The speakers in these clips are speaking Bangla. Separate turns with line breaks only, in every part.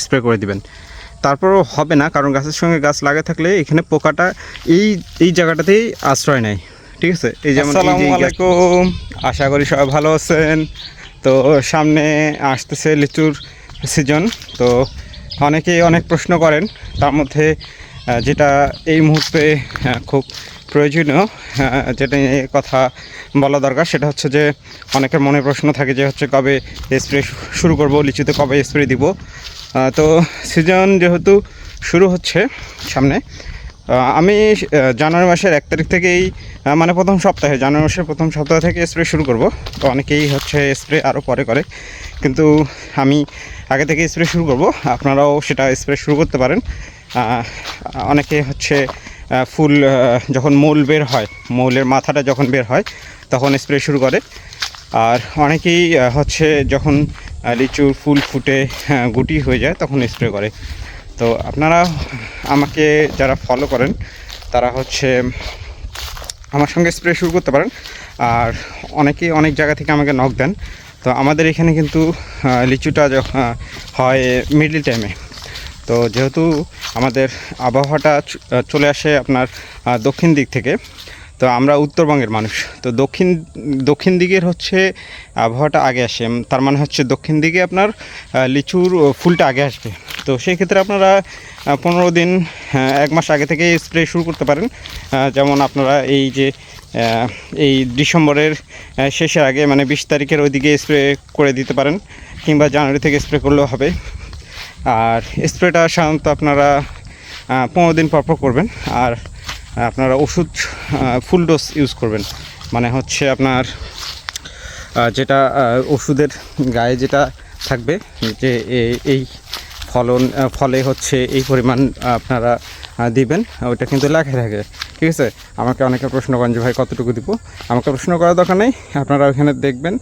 স্প্রে করে দিবেন। তারপরও হবে না, কারণ গাছের সঙ্গে গাছ লাগে থাকলে এখানে পোকাটা এই জায়গাটাতেই আশ্রয় নেয়। ঠিক আছে, এই যেমন আসসালামু আলাইকুম, আশা করি সবাই ভালো আছেন। তো সামনে আসতেছে লিচুর সিজন, তো অনেকেই অনেক প্রশ্ন করেন, তার মধ্যে যেটা এই মুহূর্তে খুব প্রয়োজনীয় যেটা নিয়ে কথা বলা দরকার, সেটা হচ্ছে যে অনেকের মনে প্রশ্ন থাকে যে হচ্ছে কবে স্প্রে শুরু করব, লিচুতে কবে স্প্রে দিব। তো সিজন যেহেতু শুরু হচ্ছে সামনে, আমি জানুয়ারি মাসের 1 তারিখ থেকেই মানে জানুয়ারি মাসের প্রথম সপ্তাহ থেকে স্প্রে শুরু করব। তো অনেকেই হচ্ছে স্প্রে আরও পরে করে, কিন্তু আমি আগে থেকে স্প্রে শুরু করব, আপনারাও সেটা স্প্রে শুরু করতে পারেন। অনেকে হচ্ছে ফুল যখন মূল বের হয়, মূলের মাথাটা যখন বের হয় তখন স্প্রে শুরু করে, আর অনেকেই হচ্ছে যখন লিচুর ফুল ফুটে গুটি হয়ে যায় তখন স্প্রে করে। তো আপনারা আমাকে যারা ফলো করেন তারা হচ্ছে আমার সঙ্গে স্প্রে শুরু করতে পারেন। আর অনেকেই অনেক জায়গা থেকে আমাকে নক দেন। তো আমাদের এখানে কিন্তু লিচুটা হয় মিডল টাইমে। তো যেহেতু আমাদের আবহাওয়াটা চলে আসে আপনার দক্ষিণ দিক থেকে, তো আমরা উত্তরবঙ্গের মানুষ, তো দক্ষিণ দিকের হচ্ছে আবহাওয়াটা আগে আসে, তার মানে হচ্ছে দক্ষিণ দিকে আপনার লিচুর ফুলটা আগে আসবে। তো সেই ক্ষেত্রে আপনারা 15 দিন 1 মাস আগে থেকে স্প্রে শুরু করতে পারেন। যেমন আপনারা এই ডিসেম্বরের শেষের আগে, মানে 20 তারিখের ওইদিকে স্প্রে করে দিতে পারেন, কিংবা জানুয়ারি থেকে স্প্রে করলেও হবে। আর স্প্রেটা সাধারণত আপনারা 15 দিন পর করবেন। আর আপনারা ওষুধ ফুল ডোজ ইউজ করবেন, মানে হচ্ছে আপনার যেটা ওষুধের গায়ে যেটা থাকবে যে এই ফলে হচ্ছে এই পরিমাণ আপনারা দিবেন, ওইটা কিন্তু লেখা থাকে। ঠিক আছে, আমাকে অনেকে প্রশ্ন করেন যে ভাই কতটুকু দিব। আমাকে প্রশ্ন করার দরকার নেই, আপনারা ওইখানে দেখবেন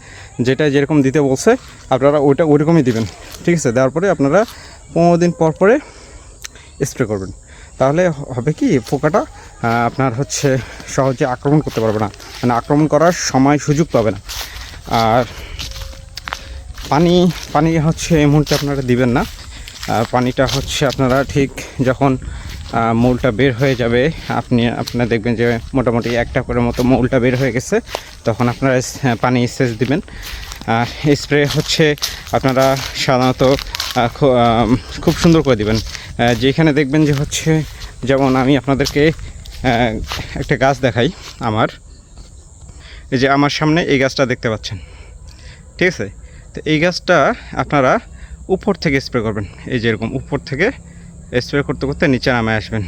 যেটা যেরকম দিতে বলছে আপনারা ওইটা ওইরকমই দিবেন। ঠিক আছে, দেওয়ার পরে আপনারা 15 দিন পর স্প্রে করবেন। তাহলে হবে কি, পোকাটা আপনার হচ্ছে সহজে আক্রমণ করতে পারবে না, মানে আক্রমণ করার সময় সুযোগ পাবে না। আর পানি হচ্ছে এই মুহূর্তে আপনারা দিবেন না। পানিটা হচ্ছে আপনারা ঠিক যখন মূলটা বের হয়ে যাবে, আপনারা দেখবেন যে মোটামুটি একটা করে মতো মূলটা বের হয়ে গেছে, তখন আপনারা পানি সেচ দিবেন। স্প্রে হচ্ছে আপনারা সাধারণত খুব সুন্দর করে দিবেন। যেখানে দেখবেন যে হচ্ছে, যেমন আমি আপনাদেরকে একটা গাছ দেখাই, এই যে আমার সামনে এই গাছটা দেখতে পাচ্ছেন। ঠিক আছে, তো এই গাছটা আপনারা উপর থেকে স্প্রে করবেন, এই যে এরকম উপর থেকে স্প্রে করতে করতে নিচে নামে আসবেন।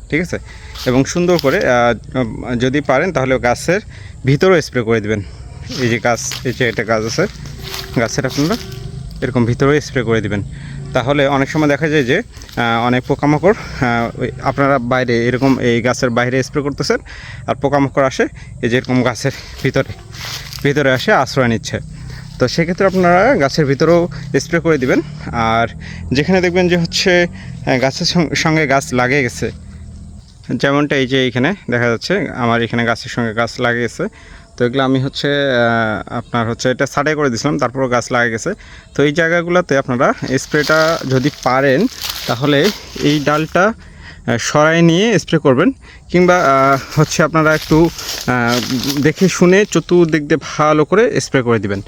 ঠিক আছে, এবং সুন্দর করে যদি পারেন তাহলে গাছের ভিতরেও স্প্রে করে দিবেন। এই যে একটা গাছ আছে, গাছের আপনারা এরকম ভিতরেও স্প্রে করে দিবেন। তাহলে অনেক সময় দেখা যায় যে অনেক পোকামাকড় আপনারা বাইরে এরকম এই গাছের বাইরে স্প্রে করতেছেন, আর পোকামাকড় আসে এই যে এরকম গাছের ভিতরে আসে আশ্রয় নিচ্ছে। তো সেক্ষেত্রে আপনারা গাছের ভিতরেও স্প্রে করে দিবেন। আর যেখানে দেখবেন যে হচ্ছে গাছের সঙ্গে গাছ লাগিয়ে গেছে, যেমনটা এই যে এইখানে দেখা যাচ্ছে আমার এখানে গাছের সঙ্গে গাছ লাগিয়ে গেছে, তো এগুলো আমি হচ্ছে আপনার হচ্ছে এটা ছাঁটাই করে দিয়েছিলাম, তারপরও গাছ লাগিয়ে গেছে। তো এই জায়গাগুলোতে আপনারা স্প্রেটা যদি পারেন তাহলে এই ডালটা সরাই নিয়ে স্প্রে করবেন, কিংবা হচ্ছে আপনারা একটু দেখে শুনে চতুর্দিক দিয়ে ভালো করে স্প্রে করে দিবেন।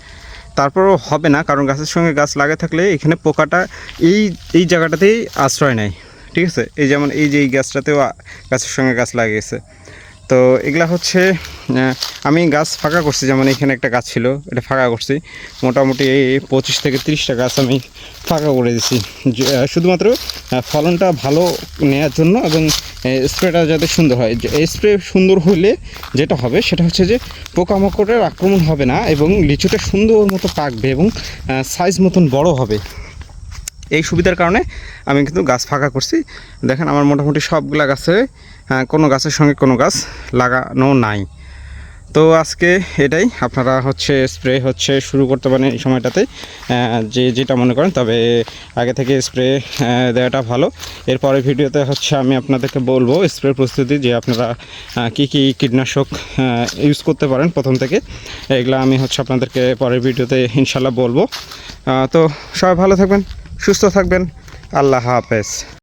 তারপরও হবে না, কারণ গাছের সঙ্গে গাছ লাগে থাকলে এখানে পোকাটা এই জায়গাটাতেই আশ্রয় নেয়। ঠিক আছে, এই যেমন এই যে এই গাছটাতেও গাছের সঙ্গে গাছ লাগিয়েছে। তো এগুলা হচ্ছে আমি গাছ ফাঁকা করছি, যেমন এখানে একটা গাছ ছিল, এটা ফাঁকা করছি, মোটামুটি 25 থেকে 30টা গাছ আমি ফাঁকা করে দিছি, শুধুমাত্র ফলনটা ভালো নেওয়ার জন্য, এবং স্প্রেটা যাতে সুন্দর হয়। স্প্রে সুন্দর হলে যেটা হবে সেটা হচ্ছে যে পোকামাকড়ের আক্রমণ হবে না, এবং লিচুটা সুন্দর মতো পাকবে এবং সাইজ মতন বড় হবে। এই সুবিধার কারণে আমি কিন্তু গাছ ফাঁকা করছি। দেখেন আমার মোটামুটি সবগুলা গাছে কোনো গাছের সঙ্গে কোনো গাছ লাগানো নাই। তো আজকে এটাই, আপনারা হচ্ছে স্প্রে হচ্ছে শুরু করতে পারেন এই সময়টাতে, যেটা মনে করেন, তবে আগে থেকে স্প্রে দেওয়াটা ভালো। এরপরে ভিডিওতে হচ্ছে আমি আপনাদেরকে বলবো স্প্রে প্রস্তুতি, যে আপনারা কি কীটনাশক ইউজ করতে পারেন প্রথম থেকে, এগুলো আমি হচ্ছে আপনাদেরকে পরের ভিডিওতে ইনশাল্লাহ বলবো। তো সবাই ভালো থাকবেন, সুস্থ থাকবেন, আল্লাহ হাফেজ।